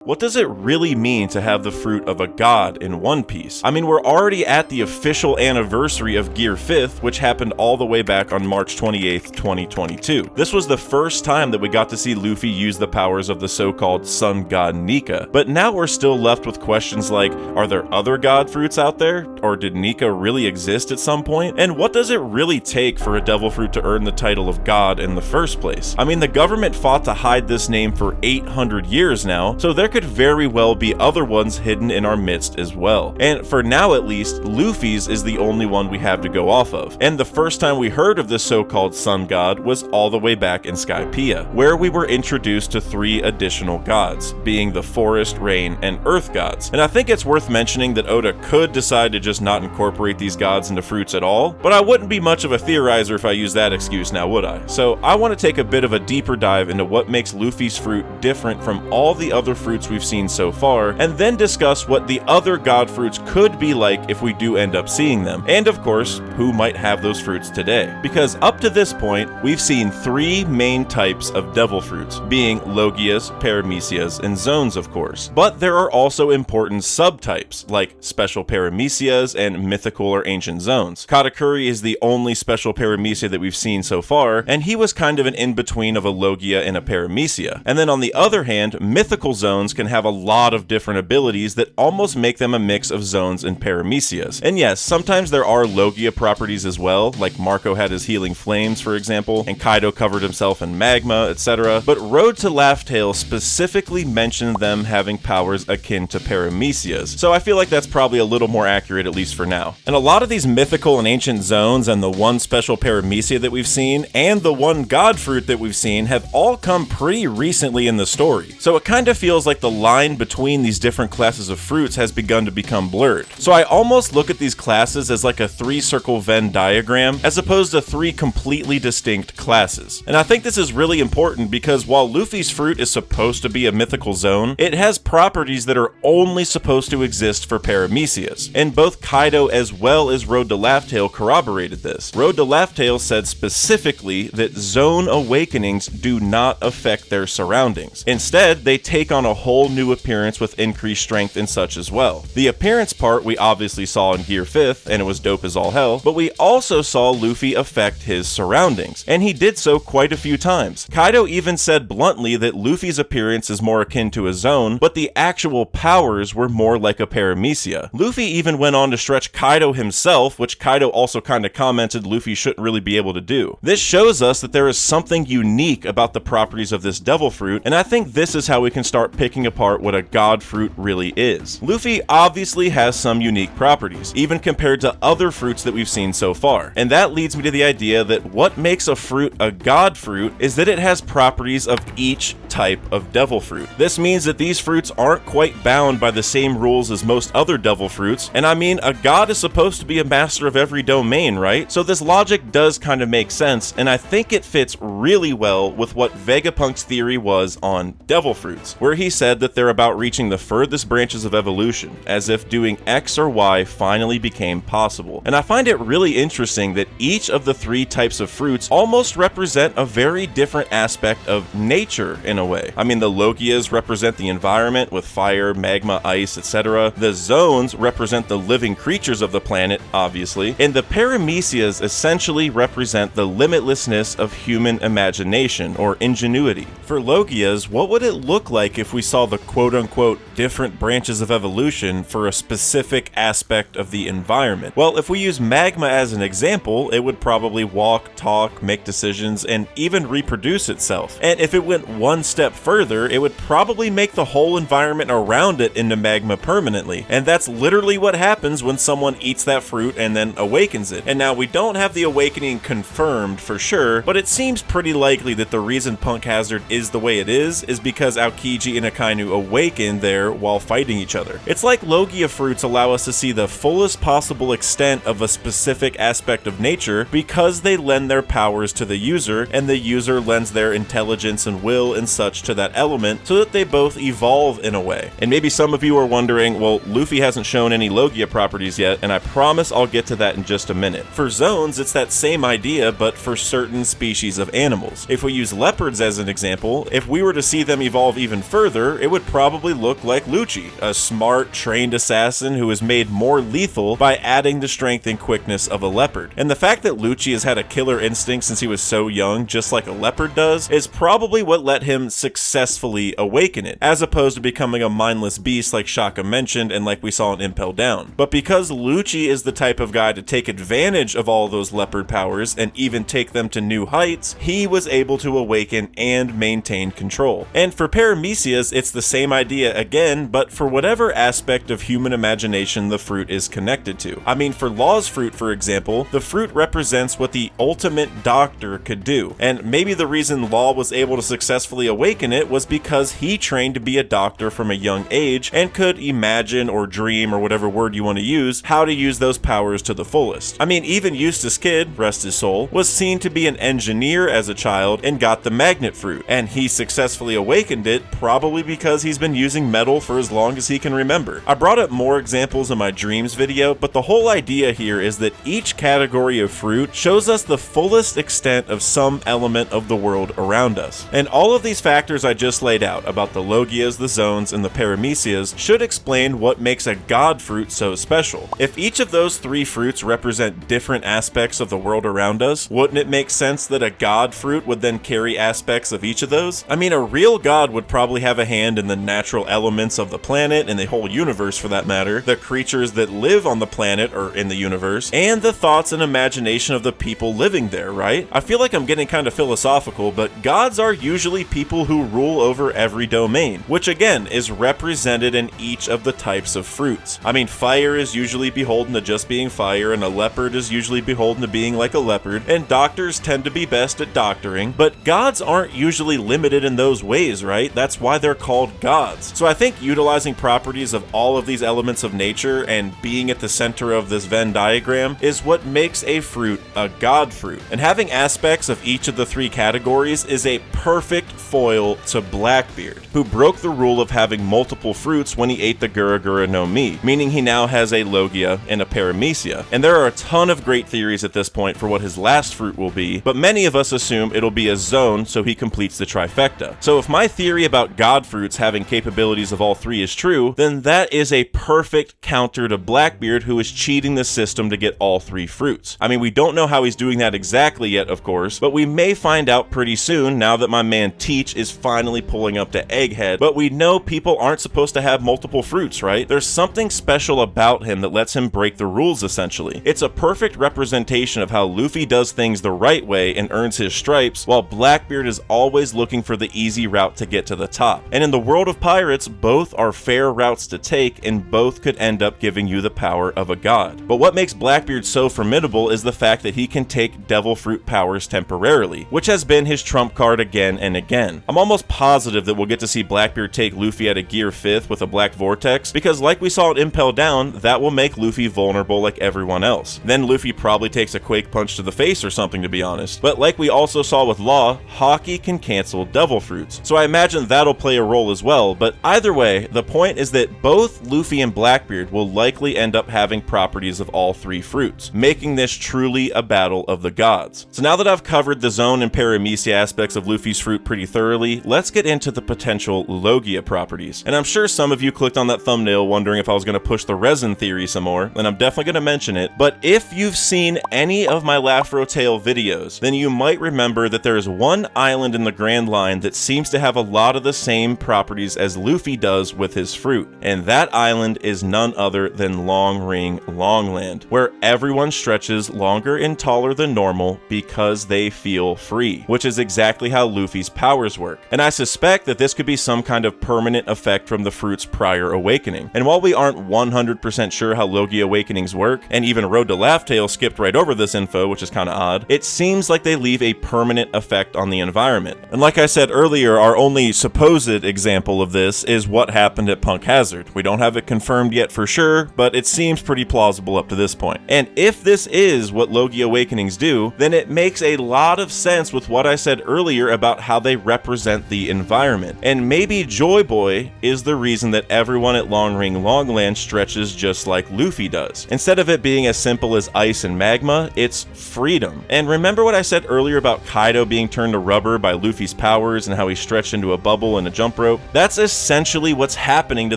What does it really mean to have the fruit of a god in One Piece? I mean, we're already at the official anniversary of Gear 5th, which happened all the way back on March 28th, 2022. This was the first time that we got to see Luffy use the powers of the so-called sun god Nika. But now we're still left with questions like, are there other god fruits out there? Or did Nika really exist at some point? And what does it really take for a devil fruit to earn the title of god in the first place? I mean, the government fought to hide this name for 800 years now, so there could very well be other ones hidden in our midst as well. And for now at least, Luffy's is the only one we have to go off of. And the first time we heard of this so-called sun god was all the way back in Skypiea, where we were introduced to 3 additional gods, being the forest, rain, and earth gods. And I think it's worth mentioning that Oda could decide to just not incorporate these gods into fruits at all, but I wouldn't be much of a theorizer if I used that excuse now, would I? So I want to take a bit of a deeper dive into what makes Luffy's fruit different from all the other fruits we've seen so far, and then discuss what the other god fruits could be like if we do end up seeing them, and of course, who might have those fruits today. Because up to this point, we've seen 3 main types of devil fruits, being Logias, Paramecias, and Zones of course. But there are also important subtypes, like special Paramecias and mythical or ancient zones. Katakuri is the only special Paramecia that we've seen so far, and he was kind of an in-between of a Logia and a Paramecia. And then on the other hand, mythical zones can have a lot of different abilities that almost make them a mix of zones and Paramecias. And yes, sometimes there are Logia properties as well, like Marco had his healing flames for example, and Kaido covered himself in magma, etc. But Road to Laugh Tale specifically mentioned them having powers akin to Paramecias, so I feel like that's probably a little more accurate at least for now. And a lot of these mythical and ancient zones and the one special Paramecia that we've seen, and the one god fruit that we've seen have all come pretty recently in the story. So it kind of feels like the line between these different classes of fruits has begun to become blurred. So I almost look at these classes as like a 3-circle Venn diagram as opposed to 3 completely distinct classes. And I think this is really important because while Luffy's fruit is supposed to be a mythical zone, it has properties that are only supposed to exist for Paramecias. And both Kaido as well as Road to Laugh Tale corroborated this. Road to Laugh Tale said specifically that zone awakenings do not affect their surroundings. Instead, they take on a whole new appearance with increased strength and such as well. The appearance part we obviously saw in Gear 5th, and it was dope as all hell, but we also saw Luffy affect his surroundings, and he did so quite a few times. Kaido even said bluntly that Luffy's appearance is more akin to a zone, but the actual powers were more like a Paramecia. Luffy even went on to stretch Kaido himself, which Kaido also kinda commented Luffy shouldn't really be able to do. This shows us that there is something unique about the properties of this devil fruit, and I think this is how we can start picking apart what a god fruit really is. Luffy obviously has some unique properties, even compared to other fruits that we've seen so far. And that leads me to the idea that what makes a fruit a god fruit is that it has properties of each type of devil fruit. This means that these fruits aren't quite bound by the same rules as most other devil fruits, and I mean, a god is supposed to be a master of every domain, right? So this logic does kind of make sense, and I think it fits really well with what Vegapunk's theory was on devil fruits, where he said that they're about reaching the furthest branches of evolution, as if doing X or Y finally became possible. And I find it really interesting that each of the 3 types of fruits almost represent a very different aspect of nature in a way. I mean, the Logias represent the environment with fire, magma, ice, etc. The zones represent the living creatures of the planet, obviously, and the Paramecias essentially represent the limitlessness of human imagination or ingenuity. For Logias, what would it look like if we saw the quote-unquote different branches of evolution for a specific aspect of the environment? Well, if we use magma as an example, it would probably walk, talk, make decisions, and even reproduce itself. And if it went one step further, it would probably make the whole environment around it into magma permanently. And that's literally what happens when someone eats that fruit and then awakens it. And now we don't have the awakening confirmed for sure, but it seems pretty likely that the reason Punk Hazard is the way it is because Aokiji and Akainu awakened there while fighting each other. It's like Logia fruits allow us to see the fullest possible extent of a specific aspect of nature because they lend their powers to the user, and the user lends their intelligence and will and such to that element so that they both evolve in a way. And maybe some of you are wondering, well, Luffy hasn't shown any Logia properties yet, and I promise I'll get to that in just a minute. For zones, it's that same idea, but for certain species of animals. If we use leopards as an example, if we were to see them evolve even further, picture, it would probably look like Lucci, a smart, trained assassin who is made more lethal by adding the strength and quickness of a leopard. And the fact that Lucci has had a killer instinct since he was so young, just like a leopard does, is probably what let him successfully awaken it, as opposed to becoming a mindless beast like Shaka mentioned and like we saw in Impel Down. But because Lucci is the type of guy to take advantage of all those leopard powers and even take them to new heights, he was able to awaken and maintain control. And for Paramecia's, it's the same idea again, but for whatever aspect of human imagination the fruit is connected to. I mean, for Law's fruit, for example, the fruit represents what the ultimate doctor could do. And maybe the reason Law was able to successfully awaken it was because he trained to be a doctor from a young age and could imagine or dream, or whatever word you want to use, how to use those powers to the fullest. I mean, even Eustace Kid, rest his soul, was seen to be an engineer as a child and got the magnet fruit, and he successfully awakened it probably because he's been using metal for as long as he can remember. I brought up more examples in my dreams video, but the whole idea here is that each category of fruit shows us the fullest extent of some element of the world around us. And all of these factors I just laid out about the Logias, the Zones, and the Paramecias should explain what makes a god fruit so special. If each of those three fruits represent different aspects of the world around us, wouldn't it make sense that a god fruit would then carry aspects of each of those? I mean, a real god would probably have a hand in the natural elements of the planet and the whole universe for that matter, the creatures that live on the planet or in the universe, and the thoughts and imagination of the people living there, right? I feel like I'm getting kind of philosophical, but gods are usually people who rule over every domain, which again is represented in each of the types of fruits. I mean, fire is usually beholden to just being fire, and a leopard is usually beholden to being like a leopard, and doctors tend to be best at doctoring, but gods aren't usually limited in those ways, right? That's why they're called gods. So I think utilizing properties of all of these elements of nature and being at the center of this Venn diagram is what makes a fruit a god fruit. And having aspects of each of the three categories is a perfect foil to Blackbeard, who broke the rule of having multiple fruits when he ate the Gura Gura no Mi, meaning he now has a Logia and a Paramecia. And there are a ton of great theories at this point for what his last fruit will be, but many of us assume it'll be a zone so he completes the trifecta. So if my theory about god fruits having capabilities of all three is true, then that is a perfect counter to Blackbeard, who is cheating the system to get all three fruits. I mean, we don't know how he's doing that exactly yet, of course, but we may find out pretty soon now that my man Teach is finally pulling up to Egghead. But we know people aren't supposed to have multiple fruits, right? There's something special about him that lets him break the rules, essentially. It's a perfect representation of how Luffy does things the right way and earns his stripes, while Blackbeard is always looking for the easy route to get to the top. And in the world of pirates, both are fair routes to take, and both could end up giving you the power of a god. But what makes Blackbeard so formidable is the fact that he can take devil fruit powers temporarily, which has been his trump card again and again. I'm almost positive that we'll get to see Blackbeard take Luffy at a gear 5th with a black vortex, because like we saw in Impel Down, that will make Luffy vulnerable like everyone else. Then Luffy probably takes a quake punch to the face or something, to be honest. But like we also saw with Law, Haki can cancel devil fruits, so I imagine that'll play a role as well. But either way, the point is that both Luffy and Blackbeard will likely end up having properties of all three fruits, making this truly a battle of the gods. So now that I've covered the Zone and Paramecia aspects of Luffy's fruit pretty thoroughly, let's get into the potential Logia properties. And I'm sure some of you clicked on that thumbnail wondering if I was going to push the resin theory some more, and I'm definitely going to mention it. But if you've seen any of my Lafro Tale videos, then you might remember that there is one island in the Grand Line that seems to have a lot of the same properties as Luffy does with his fruit, and that island is none other than Long Ring Longland, where everyone stretches longer and taller than normal because they feel free, which is exactly how Luffy's powers work. And I suspect that this could be some kind of permanent effect from the fruit's prior awakening. And while we aren't 100% sure how Logia awakenings work, and even Road to Laugh Tale skipped right over this info, which is kind of odd, it seems like they leave a permanent effect on the environment. And like I said earlier, our only supposed example of this is what happened at Punk Hazard. We don't have it confirmed yet for sure, but it seems pretty plausible up to this point. And if this is what Logia awakenings do, then it makes a lot of sense with what I said earlier about how they represent the environment. And maybe Joy Boy is the reason that everyone at Long Ring Longland stretches just like Luffy does. Instead of it being as simple as ice and magma, it's freedom. And remember what I said earlier about Kaido being turned to rubber by Luffy's powers and how he stretched into a bubble in a jump rope. That's essentially what's happening to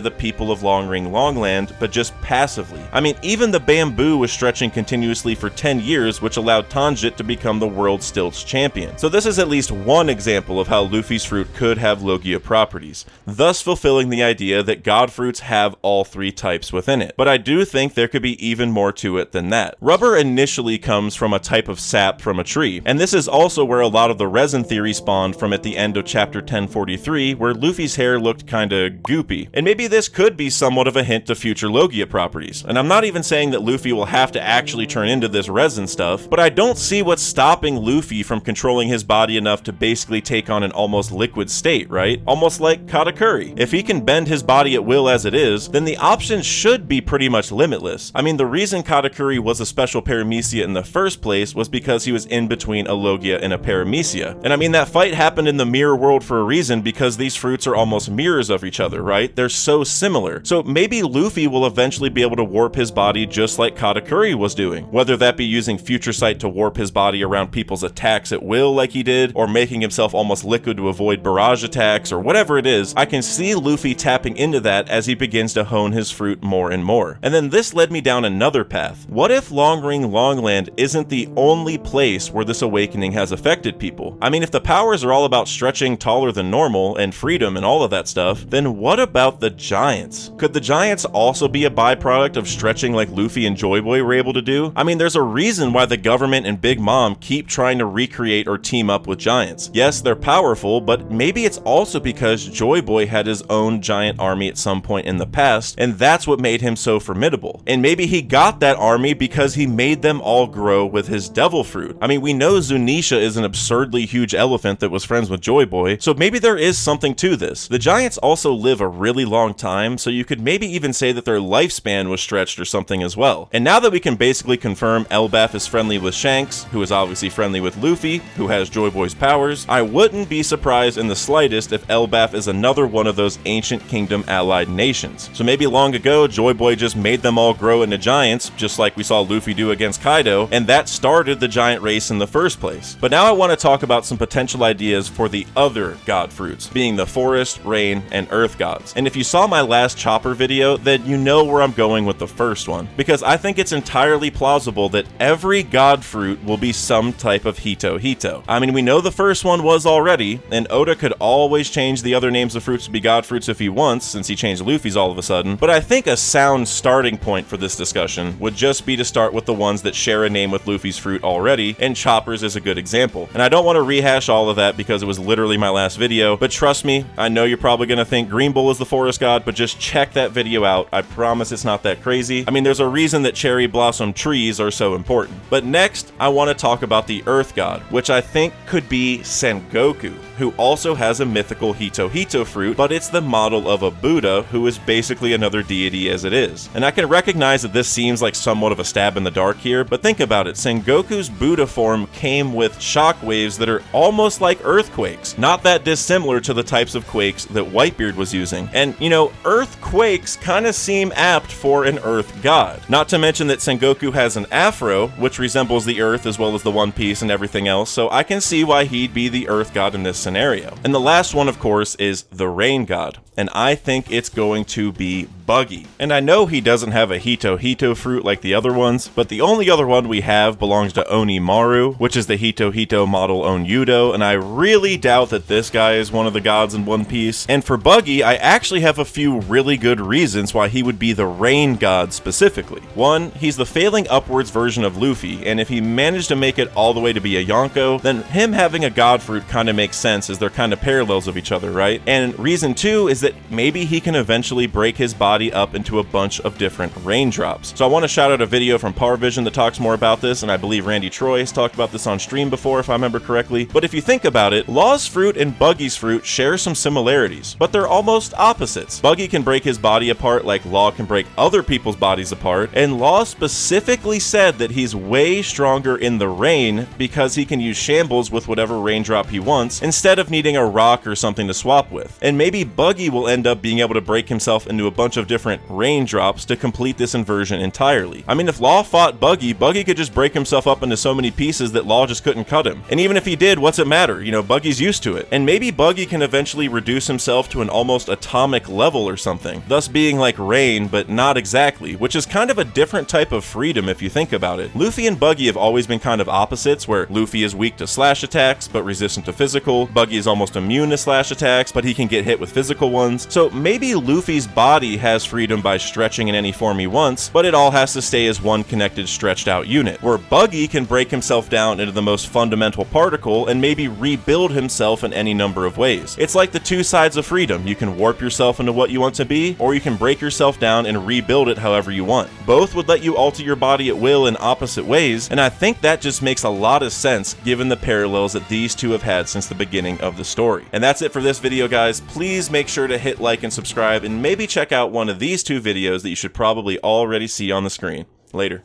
the people of Long Ring Longland, but just passively. I mean, even the bamboo was stretching continuously for 10 years, which allowed Tanjit to become the world stilts champion. So this is at least one example of how Luffy's fruit could have Logia properties, thus fulfilling the idea that god fruits have all three types within it. But I do think there could be even more to it than that. Rubber initially comes from a type of sap from a tree, and this is also where a lot of the resin theory spawned from at the end of chapter 1043, where Luffy's hair looked kinda goopy. And maybe this could be somewhat of a hint to future Logia properties. And I'm not even saying that Luffy will have to actually turn into this resin stuff, but I don't see what's stopping Luffy from controlling his body enough to basically take on an almost liquid state, right? Almost like Katakuri. If he can bend his body at will as it is, then the options should be pretty much limitless. I mean, the reason Katakuri was a special paramecia in the first place was because he was in between a Logia and a paramecia. And I mean, that fight happened in the mirror world for a reason, because these fruits are almost mirrors of each other, right? They're so similar. So maybe Luffy will eventually be able to warp his body just like Katakuri was doing, whether that be using Future Sight to warp his body around people's attacks at will like he did, or making himself almost liquid to avoid barrage attacks, or whatever it is. I can see Luffy tapping into that as he begins to hone his fruit more and more. And then this led me down another path. What if Long Ring Longland isn't the only place where this awakening has affected people? I mean, if the powers are all about stretching taller than normal and freedom and all of that stuff, then what about the giants? Could the giants also be a byproduct of stretching like Luffy and Joy Boy were able to do? I mean, there's a reason why the government and Big Mom keep trying to recreate or team up with giants. Yes, they're powerful, but maybe it's also because Joy Boy had his own giant army at some point in the past, and that's what made him so formidable. And maybe he got that army because he made them all grow with his devil fruit. I mean, we know Zunisha is an absurdly huge elephant that was friends with Joy Boy, so maybe there is something to this. The giants also live a really long time, so you could maybe even say that their lifespan was stretched or something as well. And now that we can basically confirm Elbaf is friendly with Shanks, who is obviously friendly with Luffy, who has Joy Boy's powers, I wouldn't be surprised in the slightest if Elbaf is another one of those ancient kingdom allied nations. So maybe long ago, Joy Boy just made them all grow into giants, just like we saw Luffy do against Kaido, and that started the giant race in the first place. But now I want to talk about some potential ideas for the other god fruits, being the forest, rain, and earth gods. And if you saw my last Chopper video, then you know where I'm going with the first one, because I think it's entirely plausible that every god fruit will be some type of Hito Hito. I mean, we know the first one was already, and Oda could always change the other names of fruits to be god fruits if he wants, since he changed Luffy's all of a sudden, but I think a sound starting point for this discussion would just be to start with the ones that share a name with Luffy's fruit already, and Chopper's is a good example. And I don't want to rehash all of that because it was literally my last video, but trust me, I know you're probably going to think Green Bull is the forest god, but just check that video out. I promise it's not that crazy. I mean, there's a reason that cherry blossom trees are so important. But next, I want to talk about the earth god, which I think could be Sengoku, who also has a mythical Hito Hito fruit, but it's the model of a Buddha who is basically another deity as it is. And I can recognize that this seems like somewhat of a stab in the dark here, but think about it. Sengoku's Buddha form came with shockwaves that are almost like earthquakes, not that dissimilar to the types of quakes that Whitebeard was using. And you know, earthquakes kind of seem apt for an earth god. Not to mention that Sengoku has an afro, which resembles the earth as well as the One Piece and everything else, so I can see why he'd be the earth god in this scenario. And the last one, of course, is the rain god, and I think it's going to be Buggy. And I know he doesn't have a Hito Hito fruit like the other ones, but the only other one we have belongs to Onimaru, which is the Hito Hito model Onyudo, and I really doubt that this guy is one of the gods in One Piece. And for Buggy, I actually have a few really good reasons why he would be the rain god specifically. One, he's the failing upwards version of Luffy, and if he managed to make it all the way to be a Yonko, then him having a god fruit kind of makes sense, as they're kind of parallels of each other, right? And reason two is that maybe he can eventually break his body up into a bunch of different raindrops. So I want to shout out a video from Power Vision that talks more about this, and I believe Randy Troy has talked about this on stream before if I remember correctly. But if you think about it, Law's fruit and Buggy's fruit share some similarities, but they're almost opposites. Buggy can break his body apart like Law can break other people's bodies apart, and Law specifically said that he's way stronger in the rain because he can use shambles with whatever raindrop he wants instead of needing a rock or something to swap with. And maybe Buggy will end up being able to break himself into a bunch of different raindrops to complete this inversion entirely. I mean, if Law fought Buggy could just break himself up into so many pieces that Law just couldn't cut him. And even if he did, what's it matter? You know, Buggy's used to it. And maybe Buggy can eventually reduce himself to an almost atomic level or something, thus being like Rain, but not exactly, which is kind of a different type of freedom if you think about it. Luffy and Buggy have always been kind of opposites, where Luffy is weak to slash attacks, but resistant to physical. Buggy is almost immune to slash attacks, but he can get hit with physical ones. So maybe Luffy's body has freedom by stretching in any form he wants, but it all has to stay as one connected, stretched out unit. Where Buggy can break himself down into the most fundamental particle and maybe rebuild himself in any number of ways. It's like the two sides of freedom. You can warp yourself into what you want to be, or you can break yourself down and rebuild it however you want. Both would let you alter your body at will in opposite ways, and I think that just makes a lot of sense given the parallels that these two have had since the beginning of the story. And that's it for this video, guys. Please make sure to hit like and subscribe, and maybe check out one of these two videos that you should probably already see on the screen. Later.